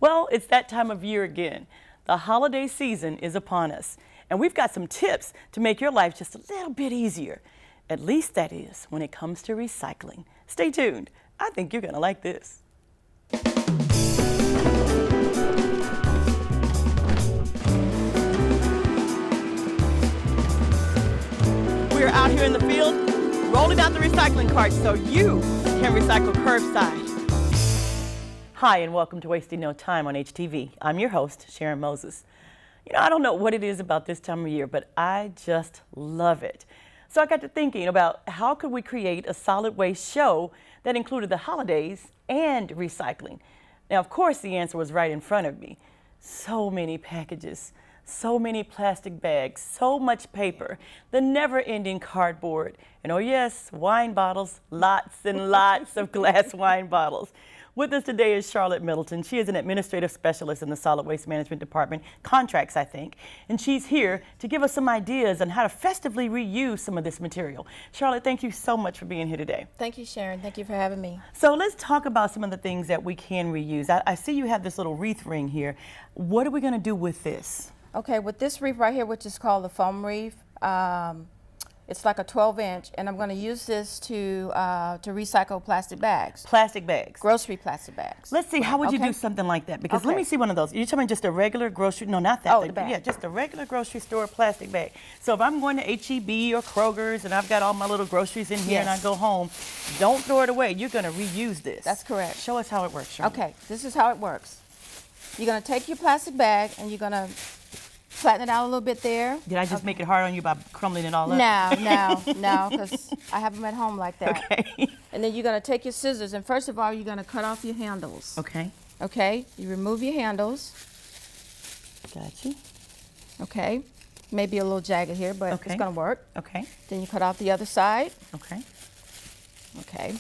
Well, it's that time of year again. The holiday season is upon us, and we've got some tips to make your life just a little bit easier. At least that is when it comes to recycling. Stay tuned. I think you're going to like this. We're out here in the field rolling out the recycling carts so you can recycle curbside. Hi, and welcome to Wasting No Time on HTV. I'm your host, Sharon Moses. You know, I don't know what it is about this time of year, but I just love it. So I got to thinking about how could we create a solid waste show that included the holidays and recycling. Now, of course, the answer was right in front of me. So many packages, so many plastic bags, so much paper, the never-ending cardboard, and oh yes, wine bottles, lots and lots of glass wine bottles. With us today is Charlotte Middleton. She is an administrative specialist in the Solid Waste Management Department, contracts, I think, and she's here to give us some ideas on how to festively reuse some of this material. Charlotte, thank you so much for being here today. Thank you, Sharon. Thank you for having me. So let's talk about some of the things that we can reuse. I see you have this little wreath ring here. What are we going to do with this? Okay, with this wreath right here, which is called the foam wreath, it's like a 12-inch, and I'm going to use this to recycle plastic bags. Plastic bags. Grocery plastic bags. Let's see, how would you do something like that? Because let me see one of those. You're talking just a regular grocery, no, not that. Oh, the bag. Yeah, just a regular grocery store plastic bag. So if I'm going to H-E-B or Kroger's and I've got all my little groceries in here and I go home, don't throw it away. You're going to reuse this. That's correct. Show us how it works, Charlotte. Okay, this is how it works. You're going to take your plastic bag and you're going to flatten it out a little bit there. Did I just make it hard on you by crumbling it all up? No, because I have them at home like that. Okay. And then you're going to take your scissors, and first of all, you're going to cut off your handles. Okay. Okay, you remove your handles. Got you. Okay, maybe a little jagged here, but it's going to work. Okay. Then you cut off the other side. Okay. Okay.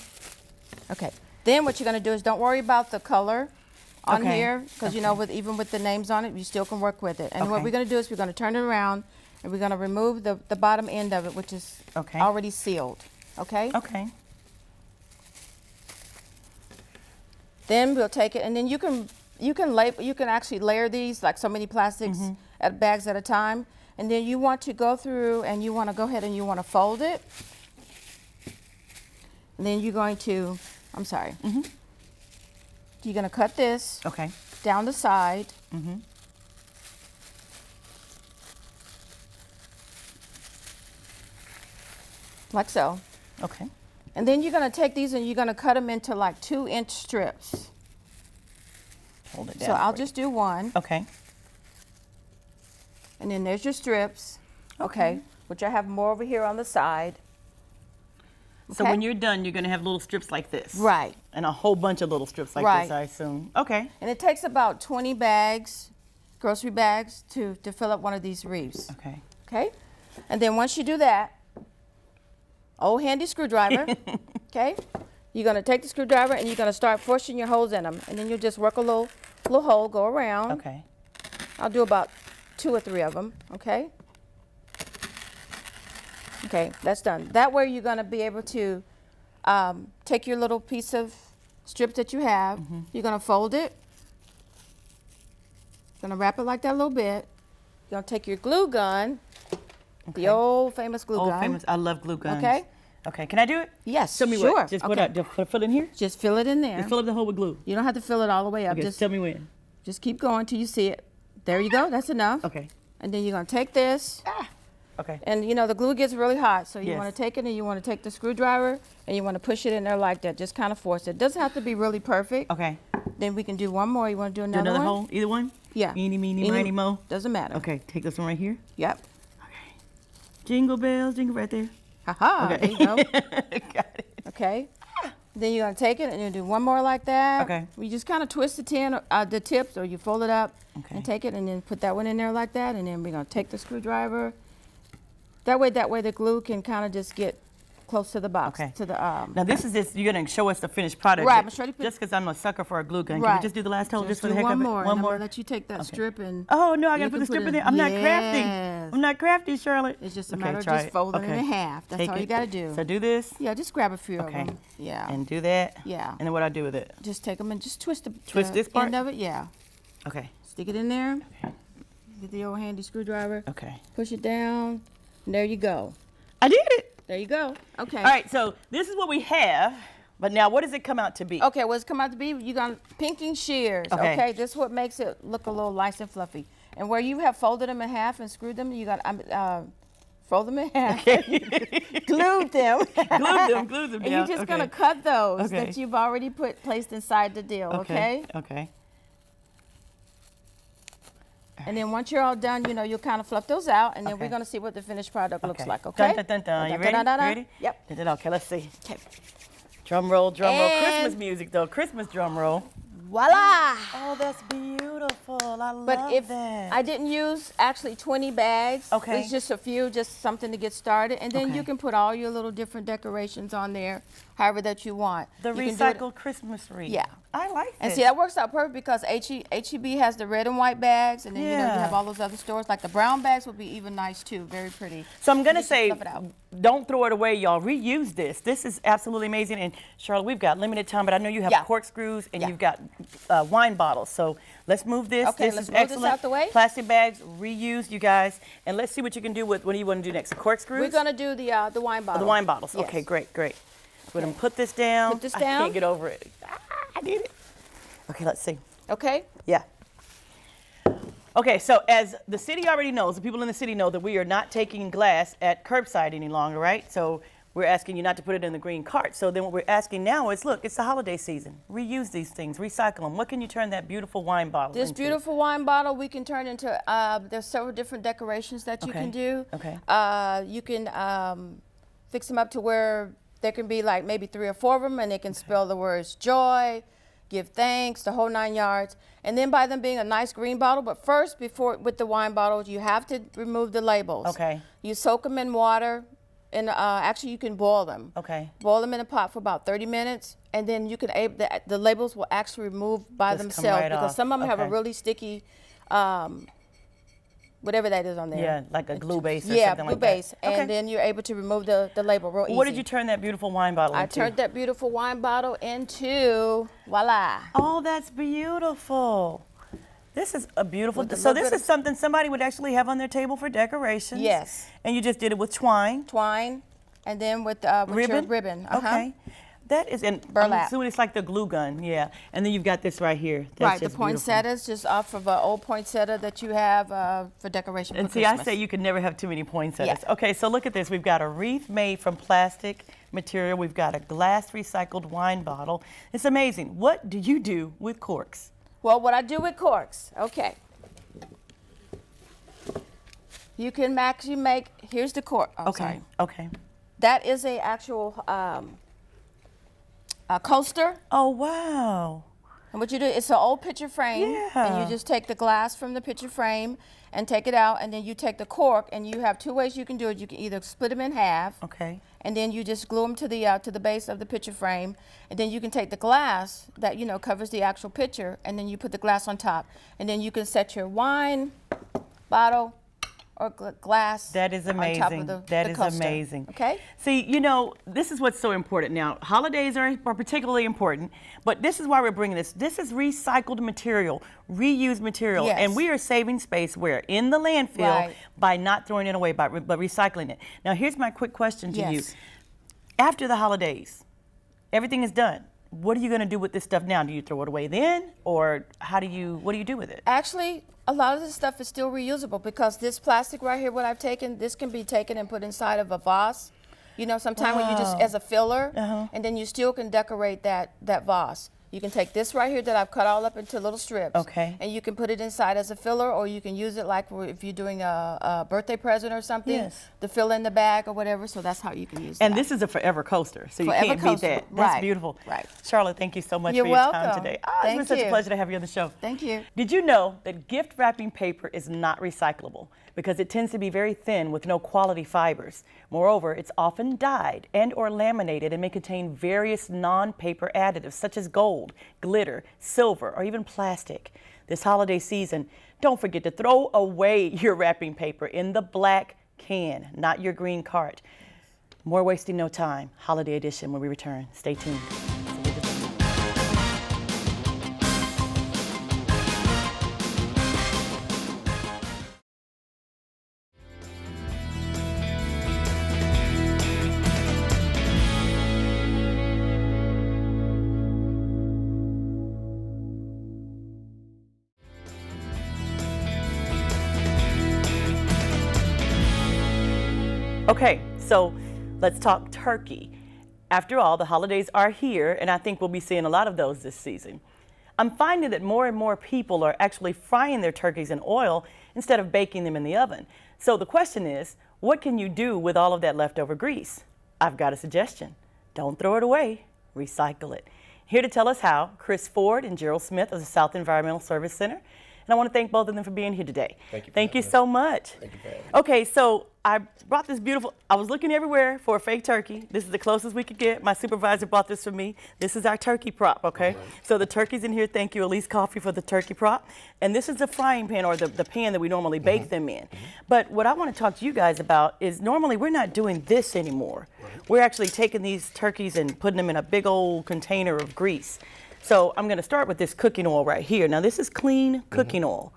Okay. Then what you're going to do is don't worry about the color on here, because you know, even with the names on it, you still can work with it. And what we're going to do is we're going to turn it around and we're going to remove the bottom end of it, which is already sealed. Okay? Okay. Then we'll take it, and then you can actually layer these like so many plastics bags at a time. And then you want to go through and you want to go ahead and you want to fold it. And then you're going to, you're going to cut this down the side. Like so. Okay. And then you're going to take these and you're going to cut them into like 2-inch strips. Hold it down. So I'll just do one. Okay. And then there's your strips. Okay. Which I have more over here on the side. So when you're done, you're going to have little strips like this. Right. And a whole bunch of little strips like this, I assume. Okay. And it takes about 20 bags, grocery bags, to fill up one of these wreaths. Okay. Okay? And then once you do that, old handy screwdriver, okay? You're going to take the screwdriver and you're going to start forcing your holes in them. And then you'll just work a little hole, go around. Okay. I'll do about 2 or 3 of them, okay? Okay, that's done. That way you're going to be able to take your little piece of strip that you have. You're going to fold it. You're going to wrap it like that a little bit. You're going to take your glue gun, the old famous glue gun. Famous. I love glue guns. Okay. Okay, can I do it? Yes, Show me sure. what? Just fill it in here? Just fill it in there. Just fill up the hole with glue. You don't have to fill it all the way up. Okay, just tell me when. Just keep going till you see it. There you go. That's enough. Okay. And then you're going to take this. Okay. And you know, the glue gets really hot, so you want to take it and you want to take the screwdriver and you want to push it in there like that. Just kind of force it. Doesn't have to be really perfect. Okay. Then we can do one more. You want to do Do another another one? hole? Either one? Yeah. Eeny, meeny, miny, mo? Doesn't matter. Okay, take this one right here. Yep. Okay. Jingle bells, jingle right there. Ha-ha. Okay. There you go. Got it. Okay. Then you're going to take it and you do one more like that. Okay. You just kind of twist the tips, or you fold it up and take it and then put that one in there like that. And then we're going to take the screwdriver. That way the glue can kind of just get close to the box. Okay. To the Now this is just, you're going to show us the finished product. Right, I'm sure you put, just because I'm a sucker for a glue gun. Right. Can we just do the last hole just for the heck one of it? more. One I'm more. gonna let you take that strip and. Oh no, I got to put the strip in there. I'm not crafty. I'm not crafty, Charlotte. It's just a matter of just folding it in half. That's all you got to do. So do this. Yeah, just grab a few of them. Yeah. And do that. Yeah. And then what I do with it? Just take them and just twist this part end of it. Yeah. Okay. Stick it in there. Okay. Get the old handy screwdriver. Okay. Push it down. And there you go. I did it. There you go. Okay. All right, so this is what we have, but now what does it come out to be? Okay, what's come out to be, you got pinking shears. Okay. Okay. This is what makes it look a little nice and fluffy. And where you have folded them in half and screwed them, you got fold them in half. Glued them. Glued them And down. you're just gonna cut those Okay. that you've already placed inside the deal. Okay. Okay. And then once you're all done, you know, you'll kind of fluff those out, and then Okay. we're gonna see what the finished product looks like. Okay. Dun, dun, dun, dun. You Dun, ready? dun, dun, dun. Ready? Yep. Dun, dun, dun. Okay, let's see. Okay. Drum roll, drum roll. Christmas And- music though. Christmas drum roll. Voila. Oh, that's beautiful. I love But if that. I didn't use actually 20 bags, Okay. it's just a few, just something to get started, and then Okay. you can put all your little different decorations on there, however that you want. The You can do it- recycled Christmas wreath. Yeah. I like And this. see, that works out perfect because HEB has the red and white bags, and then you know you Yeah. have all those other stores. Like the brown bags would be even nice too, very pretty. So I'm gonna Just say, fluff it out. don't throw it away, y'all. Reuse this. This is absolutely amazing. And Charlotte, we've got limited time, but I know you have Yeah. corkscrews and Yeah. you've got wine bottles. So let's move this. Okay, this let's is move this excellent. out the way. Plastic bags, reuse, you guys. And let's see what you can do with. What do you want to do next? Corkscrews. We're gonna do the wine bottle. The wine bottles. Yes. Okay, great, great. We're gonna put this down. Put this I down. can't get over it. I did it. Okay, let's see. Okay. Yeah. Okay, so as the city already knows, the people in the city know that we are not taking glass at curbside any longer, right? So we're asking you not to put it in the green cart. So then what we're asking now is, look, it's the holiday season. Reuse these things, recycle them. What can you turn that beautiful wine bottle This into? beautiful wine bottle we can turn into, there's several different decorations that you can do. Okay. You can fix them up to where there can be like maybe 3 or 4 of them, and they can spell the words joy, give thanks, the whole 9 yards. And then by them being a nice green bottle, but first, before with the wine bottles, you have to remove the labels. Okay. You soak them in water, and actually you can boil them. Okay. Boil them in a pot for about 30 minutes, and then you can the labels will actually remove by Just come themselves right because off. some of them have a Okay. really sticky, whatever that is on there. Yeah, like a glue base or Yeah, something glue like that. base, Okay. and then you're able to remove the label real easy. What did you turn that beautiful wine bottle I into? turned that beautiful wine bottle into voila. Oh, that's beautiful. This is a beautiful. With a So little this bit is of- something somebody would actually have on their table for decorations. Yes. And you just did it with twine. Twine, and then with your ribbon. Okay. That is, and I'm Burlap. assuming it's like the glue gun, yeah. And then you've got this right here. That's Right, the just beautiful. poinsettias, just off of an old poinsettia that you have for decoration And for see, Christmas. I say you could never have too many poinsettias. Yeah. Okay, so look at this. We've got a wreath made from plastic material. We've got a glass recycled wine bottle. It's amazing. What do you do with corks? Well, what I do with corks, okay. You can actually make, here's the cork. Oh, Okay, sorry. okay. That is a actual a coaster. Oh, wow. And what you do, it's an old picture frame. And Yeah. you just take the glass from the picture frame and take it out. And then you take the cork, and you have 2 ways you can do it. You can either split them in half. Okay. And then you just glue them to the base of the picture frame, and then you can take the glass that covers the actual picture, and then you put the glass on top, and then you can set your wine bottle or glass. That is On top amazing. of the, That the is coaster. amazing. Okay. See, this is what's so important now. Holidays are particularly important, but this is why we're bringing this. This is recycled material, reused material, Yes. and we are saving space where in the landfill Right. by not throwing it away, but recycling it. Now, here's my quick question to you. Yes. After the holidays, everything is done. What are you going to do with this stuff now? Do you throw it away then, or what do you do with it? Actually, a lot of this stuff is still reusable because this plastic right here, what I've taken, this can be taken and put inside of a vase. Sometime when you just Wow. as a filler, Uh-huh. and then you still can decorate that vase. You can take this right here that I've cut all up into little strips. Okay. And you can put it inside as a filler, or you can use it like if you're doing a birthday present or something. Yes. To fill in the bag or whatever. So that's how you can use it. And this is a forever coaster, so you Forever can't coaster, beat that. That's right, beautiful. right. Charlotte, thank you so much You're for your time welcome. today. Thank It's been such a you. pleasure to have you on the show. Thank you. Did you know that gift wrapping paper is not recyclable because it tends to be very thin with no quality fibers? Moreover, it's often dyed and or laminated and may contain various non-paper additives such as gold, glitter, silver, or even plastic. This holiday season, don't forget to throw away your wrapping paper in the black can, not your green cart. More Wasting No Time, Holiday Edition when we return. Stay tuned. Okay, so let's talk turkey. After all, the holidays are here, and I think we'll be seeing a lot of those this season. I'm finding that more and more people are actually frying their turkeys in oil instead of baking them in the oven. So the question is, what can you do with all of that leftover grease? I've got a suggestion. Don't throw it away, recycle it. Here to tell us how, Chris Ford and Gerald Smith of the South Environmental Service Center. And I want to thank both of them for being here today. Thank you so much. Thank you for having me. Okay, so I brought this beautiful, I was looking everywhere for a fake turkey. This is the closest we could get. My supervisor bought this for me. This is our turkey prop, okay? So the turkey's in here. Thank you, Elise Coffee, for the turkey prop. And this is the frying pan, or the pan that we normally bake them in. But what I want to talk to you guys about is normally we're not doing this anymore. We're actually taking these turkeys and putting them in a big old container of grease. So I'm going to start with this cooking oil right here. Now this is clean cooking oil.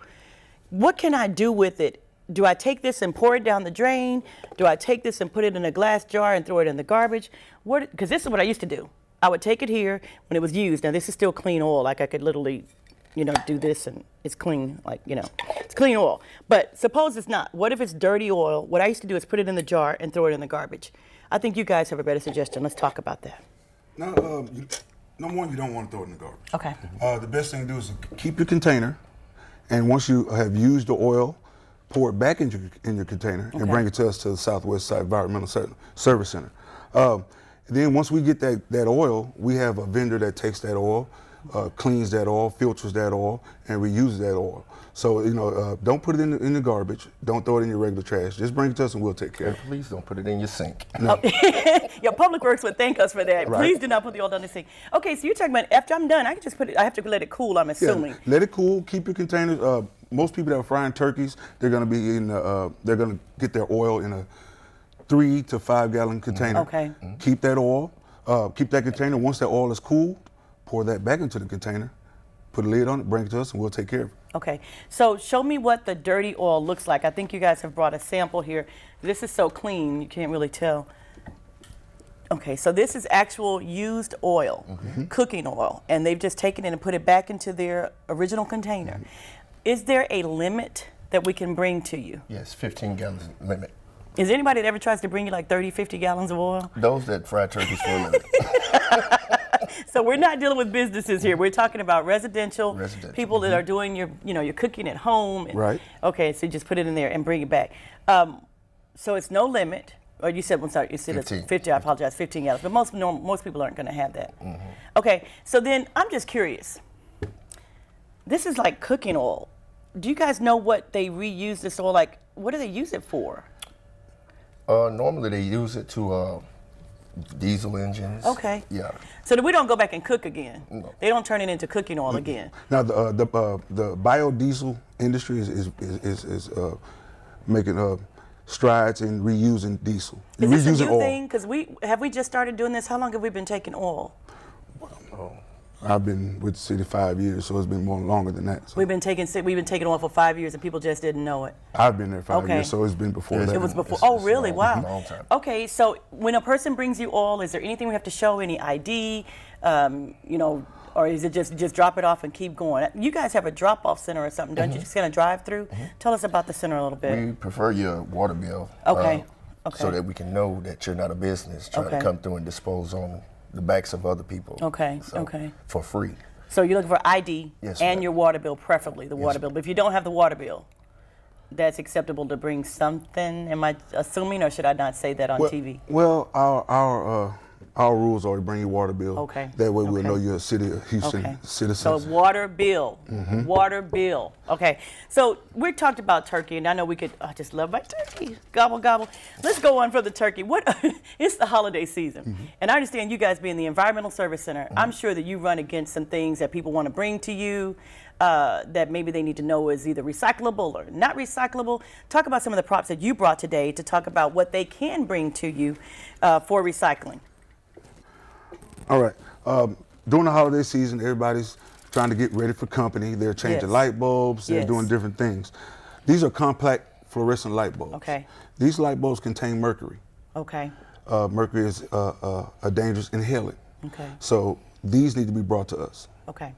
What can I do with it? Do I take this and pour it down the drain? Do I take this and put it in a glass jar and throw it in the garbage? Because this is what I used to do. I would take it here when it was used. Now this is still clean oil. Like I could literally, do this and it's clean, it's clean oil. But suppose it's not. What if it's dirty oil? What I used to do is put it in the jar and throw it in the garbage. I think you guys have a better suggestion. Let's talk about that. No, number one, you don't want to throw it in the garbage. Okay. The best thing to do is keep your container, and once you have used the oil, pour it back in your container and bring it to us to the Southwest Side Environmental Service Center. Then once we get that oil, we have a vendor that takes that oil, cleans that oil, filters that oil, and reuses that oil. So, don't put it in the garbage. Don't throw it in your regular trash. Just bring it to us and we'll take care of it. Please don't put it in your sink. No. Your Public Works would thank us for that. Right. Please do not put the oil down the sink. Okay, so you're talking about after I'm done, I can just put it, I have to let it cool, I'm assuming. Yeah, let it cool, keep your containers. Most people that are frying turkeys, they're gonna be they're gonna get their oil in a 3 to 5 gallon container. Okay. Keep that oil, keep that container. Once that oil is cooled, pour that back into the container, put a lid on it, bring it to us, and we'll take care of it. Okay, so show me what the dirty oil looks like. I think you guys have brought a sample here. This is so clean, you can't really tell. Okay, so this is actual used oil, cooking oil, and they've just taken it and put it back into their original container. Is there a limit that we can bring to you? Yes, 15 gallons limit. Is there anybody that ever tries to bring you like 30, 50 gallons of oil? Those that fry turkeys for a living. So we're not dealing with businesses here. We're talking about residential people that are doing your cooking at home. And, Right. Okay, so you just put it in there and bring it back. So it's no limit. Or you said, I'm sorry, you said 15. It's 50. I apologize, 15 gallons. But most people aren't going to have that. Okay, so then I'm just curious. This is like cooking oil. Do you guys know what they reuse this oil? Like, what do they use it for? Normally they use it to diesel engines. Okay. Yeah. So that we don't go back and cook again. No. They don't turn it into cooking oil again. Now the biodiesel industry is making strides in reusing diesel. Is this a reusing new oil. thing? Because have we just started doing this? How long have we been taking oil? I've been with the city 5 years, so it's been more longer than that. So We've been taking oil for 5 years, and people just didn't know it. I've been there 5 Okay. years, so it's been before that. It was before. It's- Oh, it's really? long- Wow. long time. Okay, so when a person brings you oil, is there anything we have to show? Any ID? Or is it just drop it off and keep going? You guys have a drop-off center or something, don't you? Just kind of drive through. Tell us about the center a little bit. We prefer your water bill. Okay. So that we can know that you're not a business trying Okay. to come through and dispose on the backs of other people. Okay, So, okay. For free. So you're looking for ID Yes, and ma'am. your water bill, preferably the water Yes, bill. But if you don't have the water bill, that's acceptable to bring something. Am I assuming, or should I not say that on TV? Well, our rules are to bring your water bill. Okay. That way we'll Okay. know you're a city of Houston Okay. citizen. So water bill, water bill. Okay. So we talked about turkey, and I know I just love my turkey. Gobble, gobble. Let's go on for the turkey. It's the holiday season. And I understand you guys being the Environmental Service Center, I'm sure that you run against some things that people want to bring to you that maybe they need to know is either recyclable or not recyclable. Talk about some of the props that you brought today to talk about what they can bring to you for recycling. All right. During the holiday season, everybody's trying to get ready for company. They're changing Yes. light bulbs. They're Yes. doing different things. These are compact fluorescent light bulbs. Okay. These light bulbs contain mercury. Okay. Mercury is a dangerous inhalant. Okay. So these need to be brought to us. Okay.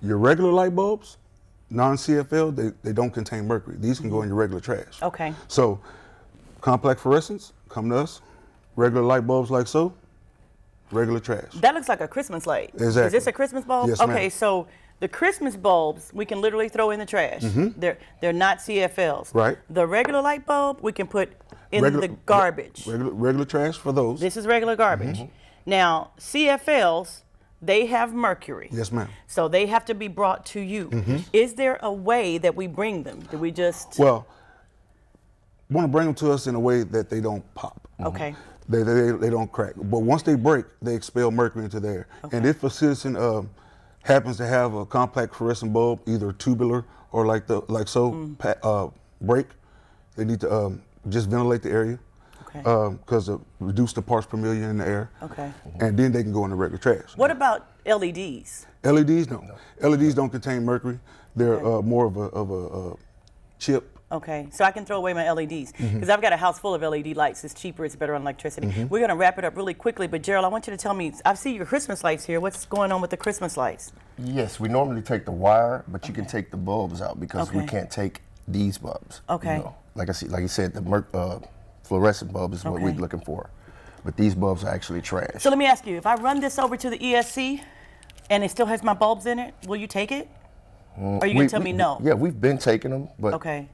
Your regular light bulbs, non-CFL, they don't contain mercury. These can go in your regular trash. Okay. So complex fluorescents, come to us. Regular light bulbs like so, regular trash. That looks like a Christmas light. Exactly. Is this a Christmas bulb? Yes, okay, ma'am. so the Christmas bulbs we can literally throw in the trash. They're not CFLs. Right. The regular light bulb we can put in Regular- the garbage. Regular trash for those. This is regular garbage. Now, CFLs, they have mercury. Yes, ma'am. So they have to be brought to you. Is there a way that we bring them? Do we just... Well, want to bring them to us in a way that they don't pop. Okay. They don't crack. But once they break, they expel mercury into the air. Okay. And if a citizen happens to have a compact fluorescent bulb, either tubular or like break, they need to just ventilate the area Okay. because reduce the parts per million in the air. Okay. And then they can go in the regular trash. What about LEDs? LEDs, no. LEDs don't contain mercury. They're more of a chip. Okay, so I can throw away my LEDs because I've got a house full of LED lights. It's cheaper, it's better on electricity. We're going to wrap it up really quickly, but Gerald, I want you to tell me, I see your Christmas lights here. What's going on with the Christmas lights? Yes, we normally take the wire, but you can take the bulbs out because we Okay. can't take these bulbs. Okay. Like you said, the fluorescent bulb is what we're Okay. looking for, but these bulbs are actually trash. So let me ask you, if I run this over to the ESC and it still has my bulbs in it, will you take it? Or are you going to tell me no? Yeah, we've been taking them, but Okay.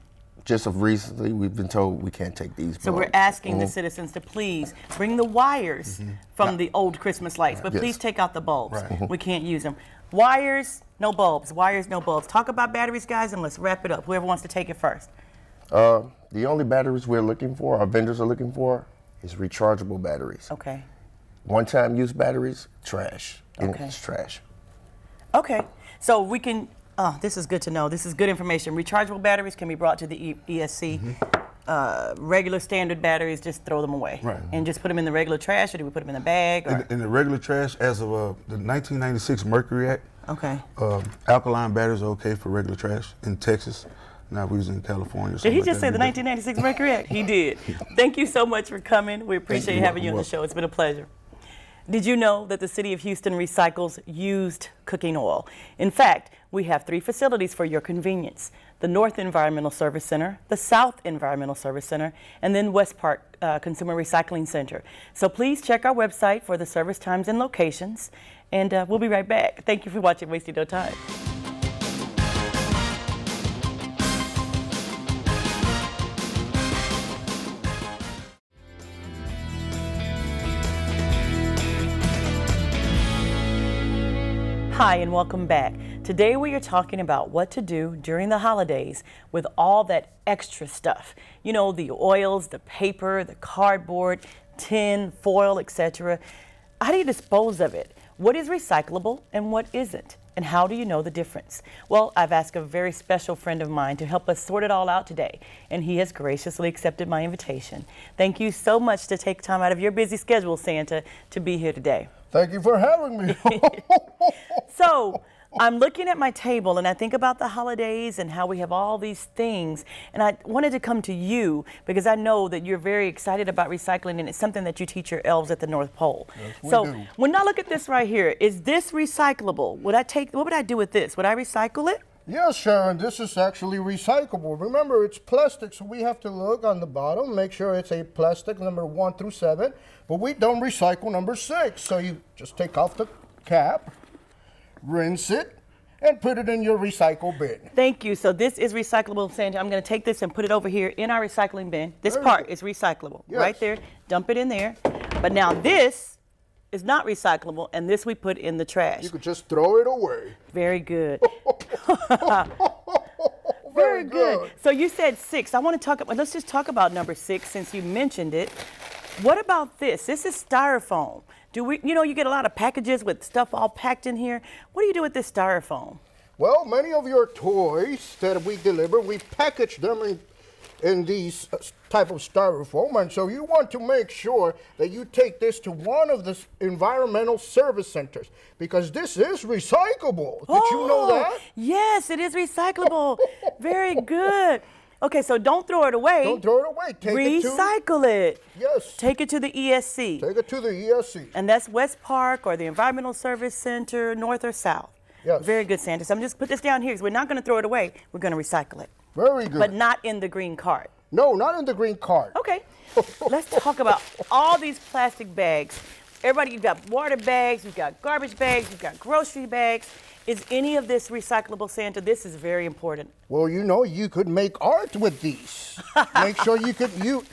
just of recently, we've been told we can't take these bulbs. So we're asking the citizens to please bring the wires from the old Christmas lights, but Yes. please take out the bulbs. We can't use them. Wires, no bulbs. Wires, no bulbs. Talk about batteries, guys, and let's wrap it up. Whoever wants to take it first. The only batteries we're looking for, our vendors are looking for, is rechargeable batteries. Okay. One-time use batteries, trash. Okay. It's trash. Okay. So we can, this is good to know. This is good information. Rechargeable batteries can be brought to the ESC. Regular standard batteries, just throw them away. Right. And just put them in the regular trash, or do we put them in the bag? Or? In the regular trash, as of the 1996 Mercury Act, Okay. alkaline batteries are okay for regular trash in Texas. Now we're using California. Did he just say the 1996 Mercury Act? He did. Thank you so much for coming. We appreciate having you on the show. It's been a pleasure. Did you know that the City of Houston recycles used cooking oil? In fact, we have 3 facilities for your convenience: the North Environmental Service Center, the South Environmental Service Center, and then West Park Consumer Recycling Center. So please check our website for the service times and locations, and we'll be right back. Thank you for watching Wasting No Time. Hi, and welcome back. Today we are talking about what to do during the holidays with all that extra stuff. You know, the oils, the paper, the cardboard, tin, foil, etc. How do you dispose of it? What is recyclable and what isn't? And how do you know the difference? Well, I've asked a very special friend of mine to help us sort it all out today, and he has graciously accepted my invitation. Thank you so much to take time out of your busy schedule, Santa, to be here today. Thank you for having me. So I'm looking at my table and I think about the holidays and how we have all these things, and I wanted to come to you because I know that you're very excited about recycling, and it's something that you teach your elves at the North Pole. Yes, we so do. when I look at this right here, is this recyclable? What would I do with this? Would I recycle it? Yes, Sharon, this is actually recyclable. Remember, it's plastic, so we have to look on the bottom, make sure it's a plastic number 1 through 7, but we don't recycle number 6. So you just take off the cap, rinse it, and put it in your recycle bin. Thank you. So this is recyclable, Santa. I'm going to take this and put it over here in our recycling bin. This Very part good. is recyclable. Yes. Right there. Dump it in there. But now this is not recyclable, and this we put in the trash. You could just throw it away. Very good. Very Good. So you said 6. I want to talk about, let's just talk about number 6 since you mentioned it. What about this? This is styrofoam. You get a lot of packages with stuff all packed in here. What do you do with this styrofoam? Well, many of your toys that we deliver, we package them in these type of styrofoam, and so you want to make sure that you take this to one of the environmental service centers because this is recyclable. Did you know that? Yes, it is recyclable. Very good. Okay, so don't throw it away. Don't throw it away. Take it to, Recycle it. yes, Take it to the ESC. take it to the ESC. And that's West Park or the Environmental Service Center, North or South. Yes. Very good, Santa. So I'm just put this down here because we're not going to throw it away. We're going to recycle it. Very good. But not in the green cart. No, not in the green cart. Okay, let's talk about all these plastic bags. Everybody, you've got water bags, you've got garbage bags, you've got grocery bags. Is any of this recyclable, Santa? This is very important. Well, you know, you could make art with these. Make sure you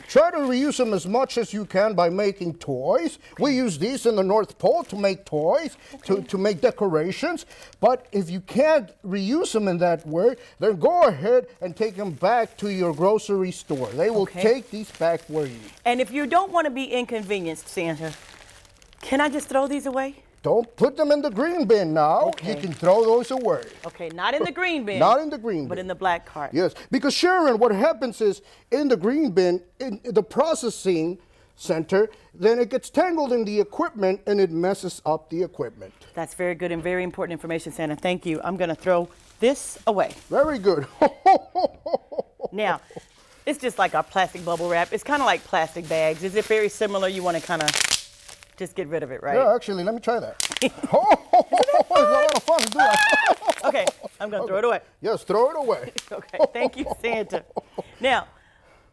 try to reuse them as much as you can by making toys. We use these in the North Pole to make toys, to make decorations. But if you can't reuse them in that way, then go ahead and take them back to your grocery store. They will take these back for you. And if you don't want to be inconvenienced, Santa, can I just throw these away? Don't put them in the green bin now. Okay. You can throw those away. Okay, not in the green bin. Not in the green bin. But in the black cart. Yes, because Sharon, what happens is in the green bin, in the processing center, then it gets tangled in the equipment and it messes up the equipment. That's very good and very important information, Santa. Thank you. I'm going to throw this away. Very good. Now, it's just like our plastic bubble wrap. It's kind of like plastic bags. Is it very similar? You want to kind of just get rid of it, right? Yeah, actually, let me try that. It's a lot of fun to do that. Okay, I'm going to throw it away. Yes, throw it away. Okay, thank you, Santa. Now,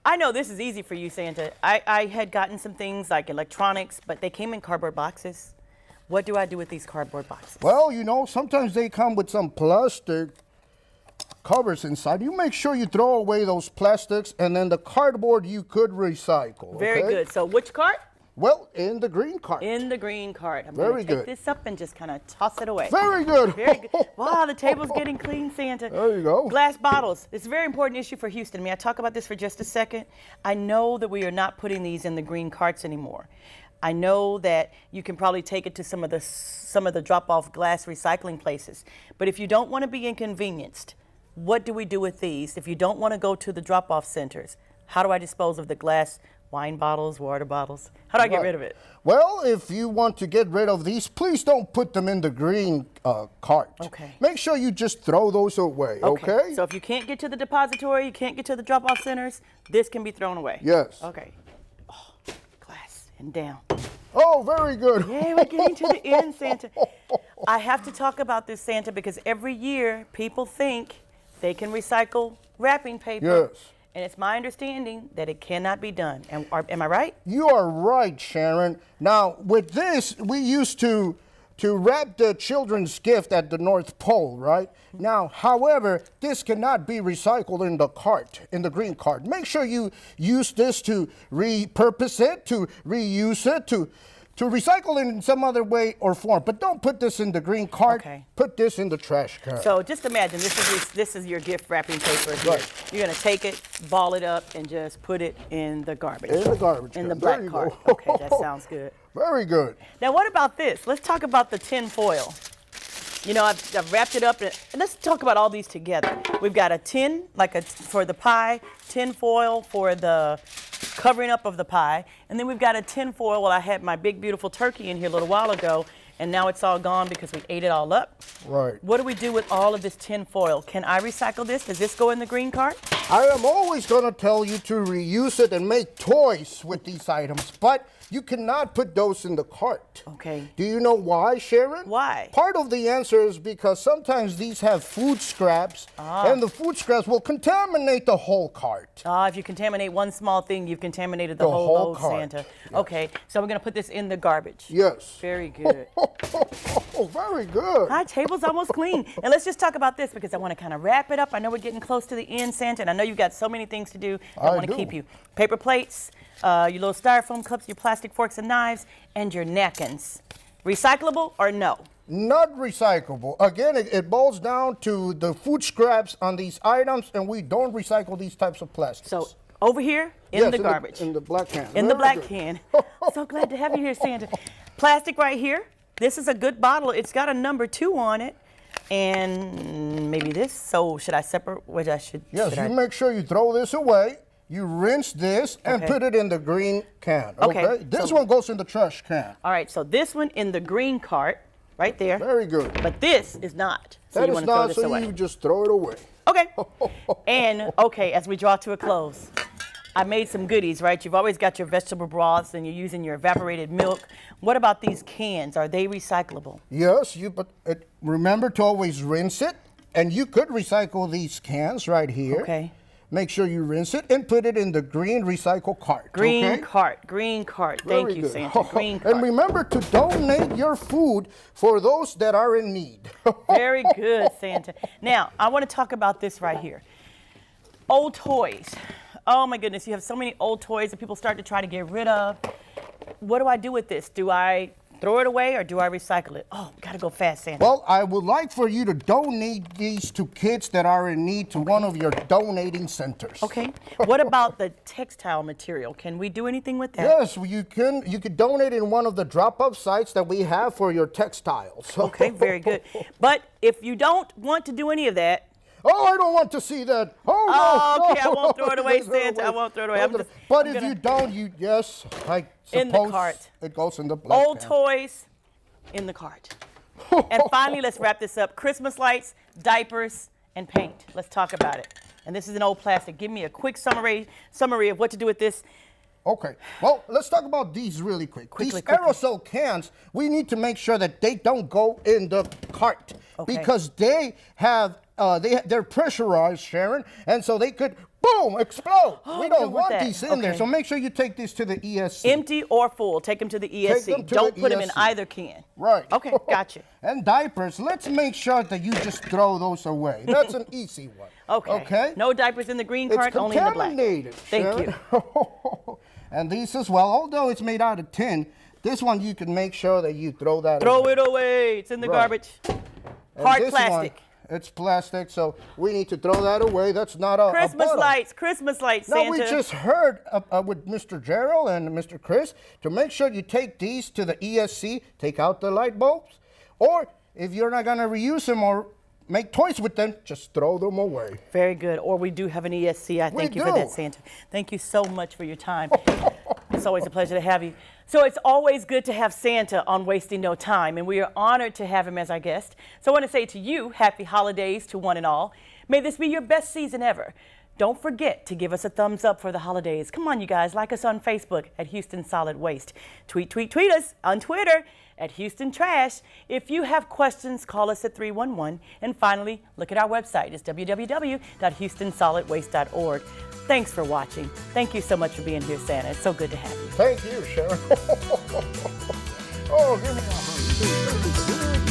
I know this is easy for you, Santa. I had gotten some things like electronics, but they came in cardboard boxes. What do I do with these cardboard boxes? Well, you know, sometimes they come with some plastic covers inside. You make sure you throw away those plastics, and then the cardboard you could recycle. Very okay? good. So which cart? Well, in the green cart. In the green cart. I'm Very going to take good. this up and just kind of toss it away. Very good. Very good. Wow, the table's getting clean, Santa. There you go. Glass bottles. It's a very important issue for Houston. May I talk about this for just a second? I know that we are not putting these in the green carts anymore. I know that you can probably take it to some of the drop-off glass recycling places. But if you don't want to be inconvenienced, what do we do with these? If you don't want to go to the drop-off centers, how do I dispose of the glass wine bottles, water bottles? How do I get rid of it? Well, if you want to get rid of these, please don't put them in the green cart. Okay. Make sure you just throw those away, okay? So if you can't get to the depository, you can't get to the drop-off centers, this can be thrown away? Yes. Okay. Oh, glass and down. Oh, very good. Yay, we're getting to the end, Santa. I have to talk about this, Santa, because every year people think they can recycle wrapping paper. Yes. And it's my understanding that it cannot be done. Am I right? You are right, Sharon. Now, with this, we used to wrap the children's gift at the North Pole, right? Now, however, this cannot be recycled in the cart, in the green cart. Make sure you use this to repurpose it, to reuse it, to recycle it in some other way or form. But don't put this in the green cart. Okay. Put this in the trash can. So just imagine, this is your gift wrapping paper here. Right. You're going to take it, ball it up, and just put it in the garbage. In the garbage In can. the There black you cart. go. Okay, that sounds good. Very good. Now, what about this? Let's talk about the tin foil. You know, I've wrapped it up, and let's talk about all these together. We've got a tin, for the pie, tin foil for the covering up of the pie, and then we've got a tin foil. Well, I had my big, beautiful turkey in here a little while ago, and now it's all gone because we ate it all up. Right. What do we do with all of this tin foil? Can I recycle this? Does this go in the green cart? I am always going to tell you to reuse it and make toys with these items, but you cannot put those in the cart. Okay. Do you know why, Sharon? Why? Part of the answer is because sometimes these have food scraps, and the food scraps will contaminate the whole cart. If you contaminate one small thing, you've contaminated the The whole whole load, cart. Santa. Okay, so we're going to put this in the garbage. Yes. Very good. Oh, very good. Our table's almost clean. And let's just talk about this because I want to kind of wrap it up. I know we're getting close to the end, Santa, and I know you've got so many things to do. I want to keep you. Paper plates, your little styrofoam cups, your plastic forks and knives, and your napkins. Recyclable or no? Not recyclable. Again, it boils down to the food scraps on these items, and we don't recycle these types of plastics. So over here in the garbage. In the black can. In the Very black good. can. So glad to have you here, Santa. Plastic right here. This is a good bottle. It's got a number 2 on it. And maybe this. So should I separate what I should? Yes, should you I? make sure you throw this away. You rinse this and Okay. put it in the green can. Okay, Okay. This so- one goes in the trash can. All right, so this one in the green cart, right there. Very good. But this is not. So That you is want to throw not, this so away. you just throw it away. Okay. And okay, as we draw to a close, I made some goodies, right? You've always got your vegetable broths and you're using your evaporated milk. What about these cans? Are they recyclable? Yes, but remember to always rinse it. And you could recycle these cans right here. Okay. make sure you rinse it and put it in the green recycle cart. Green okay? cart, green cart. Thank Very you, good. Santa. Green cart. And remember to donate your food for those that are in need. Very good, Santa. Now, I want to talk about this right here. Old toys. Oh my goodness, you have so many old toys that people start to try to get rid of. What do I do with this? Do I throw it away or do I recycle it? Oh, gotta go fast, Santa. Well, I would like for you to donate these to kids that are in need to one of your donating centers. Okay. What about the textile material? Can we do anything with that? Yes, you can. You could donate in one of the drop-off sites that we have for your textiles. Okay, very good. But if you don't want to do any of that, Oh, I don't want to see that. Oh, no. okay, I won't throw it away, Throw it Santa. I won't throw it away. Don't I'm but I'm if gonna- you don't, yes, I In the suppose cart. it goes in the black Old can. toys in the cart. And finally, let's wrap this up. Christmas lights, diapers, and paint. Let's talk about it. And this is an old plastic. Give me a quick summary of what to do with this. Okay. Well, let's talk about these really quick. Quickly, These quickly. aerosol cans, we need to make sure that they don't go in the cart Okay. because they have they're pressurized, Sharon, and so they could boom explode. Oh, we we don't don't want want that. these in there, Okay. so make sure you take these to the ESC. Empty or full, take them to the ESC. them to Don't the put them in ESC. either can. Right. Okay, gotcha. And diapers, let's make sure that you just throw those away. That's an easy one. Okay. Okay. No diapers in the green It's cart, only in the black. contaminated. Thank Sharon. you. And these as well, although it's made out of tin, this one you can make sure that you throw that Throw away. it away. It's in the Right. garbage. And Hard this one, plastic. it's plastic, so we need to throw that away. That's not a Christmas bottle. lights, Christmas lights, Now, Santa. we just heard with Mr. Gerald and Mr. Chris to make sure you take these to the ESC, take out the light bulbs, or if you're not going to reuse them or make toys with them, just throw them away. Very good. Or we do have an ESC. I thank you for do. that, Santa. Thank you so much for your time. It's always a pleasure to have you. So it's always good to have Santa on Wasting No Time, and we are honored to have him as our guest. So I want to say to you, happy holidays to one and all. May this be your best season ever. Don't forget to give us a thumbs up for the holidays. Come on, you guys. Like us on Facebook at Houston Solid Waste. Tweet us on Twitter at Houston Trash. If you have questions, call us at 311. And finally, look at our website. It's www.houstonsolidwaste.org. Thanks for watching. Thank you so much for being here, Santa. It's so good to have you. Thank you, Sharon. Oh, give me a hug.